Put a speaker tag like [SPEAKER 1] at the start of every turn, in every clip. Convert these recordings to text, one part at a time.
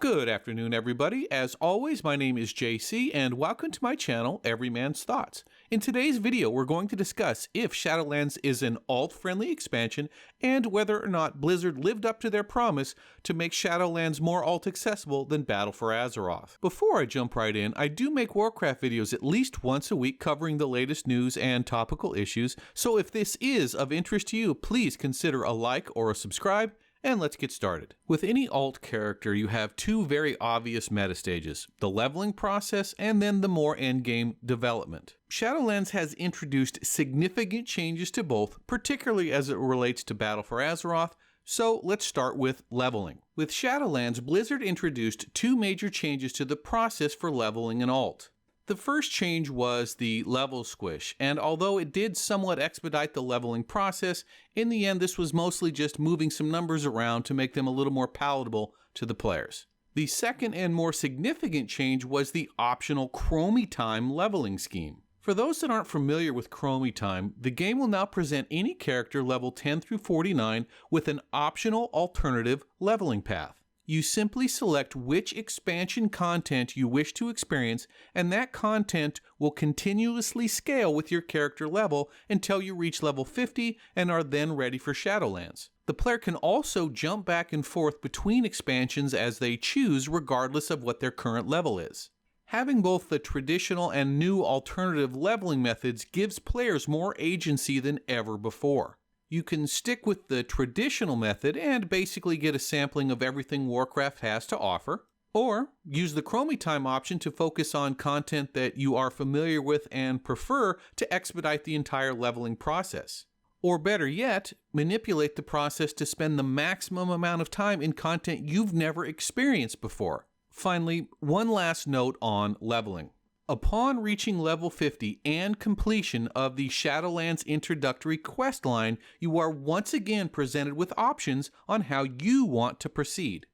[SPEAKER 1] Good afternoon, everybody. As always, my name is JC, and welcome to my channel, Everyman's Thoughts. In today's video, we're going to discuss if ShadowLands is an alt-friendly expansion, and whether or not Blizzard lived up to their promise to make ShadowLands more alt-accessible than Battle for Azeroth. Before I jump right in, I do make Warcraft videos at least once a week covering the latest news and topical issues, so if this is of interest to you, please consider a like or a subscribe. And let's get started. With any alt character, you have two very obvious meta stages, the leveling process and then the more endgame development. ShadowLands has introduced significant changes to both, particularly as it relates to Battle for Azeroth, so let's start with leveling. With ShadowLands, Blizzard introduced two major changes to the process for leveling an alt. The first change was the level squish, and although it did somewhat expedite the leveling process, in the end this was mostly just moving some numbers around to make them a little more palatable to the players. The second and more significant change was the optional Chromie Time leveling scheme. For those that aren't familiar with Chromie Time, the game will now present any character level 10 through 49 with an optional alternative leveling path. You simply select which expansion content you wish to experience, and that content will continuously scale with your character level until you reach level 50 and are then ready for ShadowLands. The player can also jump back and forth between expansions as they choose, regardless of what their current level is. Having both the traditional and new alternative leveling methods gives players more agency than ever before. You can stick with the traditional method and basically get a sampling of everything Warcraft has to offer, or use the Chromie Time option to focus on content that you are familiar with and prefer to expedite the entire leveling process. Or better yet, manipulate the process to spend the maximum amount of time in content you've never experienced before. Finally, one last note on leveling. Upon reaching level 50 and completion of the ShadowLands introductory quest line, you are once again presented with options on how you want to proceed.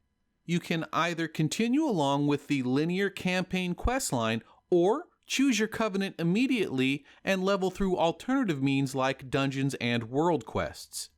[SPEAKER 1] You can either continue along with the linear campaign quest line or choose your covenant immediately and level through alternative means like dungeons and world quests.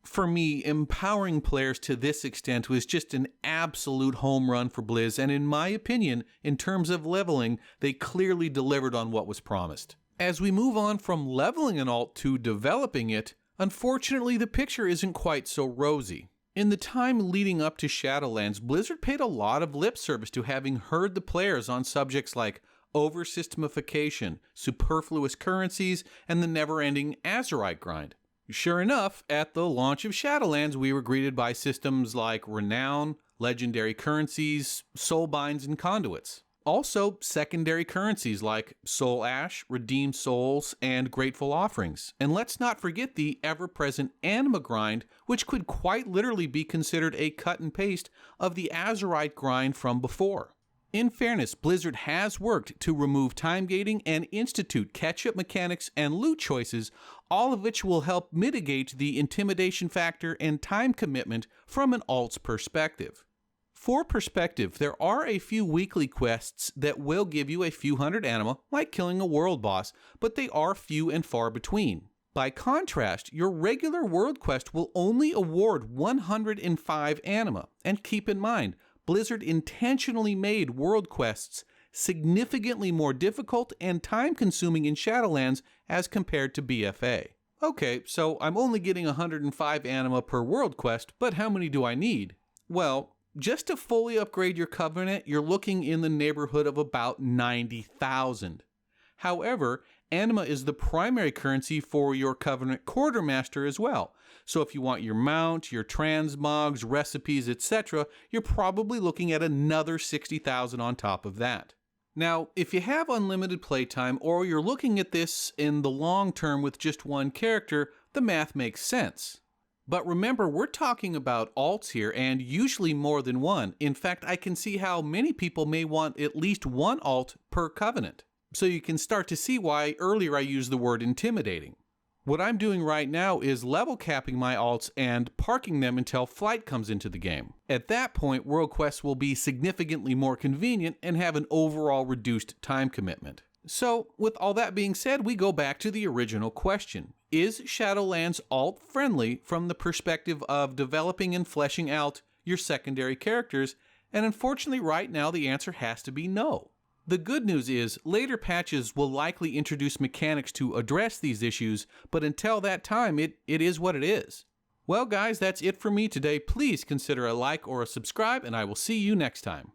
[SPEAKER 1] For me, empowering players to this extent was just an absolute home run for Blizz, and in my opinion, in terms of leveling, they clearly delivered on what was promised. As we move on from leveling an alt to developing it, unfortunately the picture isn't quite so rosy. In the time leading up to ShadowLands, Blizzard paid a lot of lip service to having heard the players on subjects like over-systemification, superfluous currencies, and the never-ending Azerite grind. Sure enough, at the launch of ShadowLands, we were greeted by systems like Renown, legendary currencies, soul binds, and conduits. Also, secondary currencies like Soul Ash, Redeemed Souls, and Grateful Offerings. And let's not forget the ever-present Anima grind, which could quite literally be considered a cut and paste of the Azerite grind from before. In fairness, Blizzard has worked to remove time gating and institute catch-up mechanics and loot choices, all of which will help mitigate the intimidation factor and time commitment from an alt's perspective. For perspective, there are a few weekly quests that will give you a few hundred anima, like killing a world boss, but they are few and far between. By contrast, your regular world quest will only award 105 anima, and keep in mind, Blizzard intentionally made world quests significantly more difficult and time-consuming in ShadowLands as compared to BFA. Okay, so I'm only getting 105 anima per world quest, but how many do I need? Well, just to fully upgrade your Covenant, you're looking in the neighborhood of about 90,000. However, anima is the primary currency for your Covenant Quartermaster as well. So if you want your mount, your transmogs, recipes, etc., you're probably looking at another 60,000 on top of that. Now, if you have unlimited playtime or you're looking at this in the long term with just one character, the math makes sense. But remember, we're talking about alts here, and usually more than one. In fact, I can see how many people may want at least one alt per Covenant. So you can start to see why earlier I used the word intimidating. What I'm doing right now is level capping my alts and parking them until flight comes into the game. At that point, world quests will be significantly more convenient and have an overall reduced time commitment. So, with all that being said, we go back to the original question. Is ShadowLands alt-friendly from the perspective of developing and fleshing out your secondary characters And unfortunately, right now, the answer has to be no. The good news is, later patches will likely introduce mechanics to address these issues, but until that time, it is what it is. Well guys, that's it for me today. Please consider a like or a subscribe, and I will see you next time.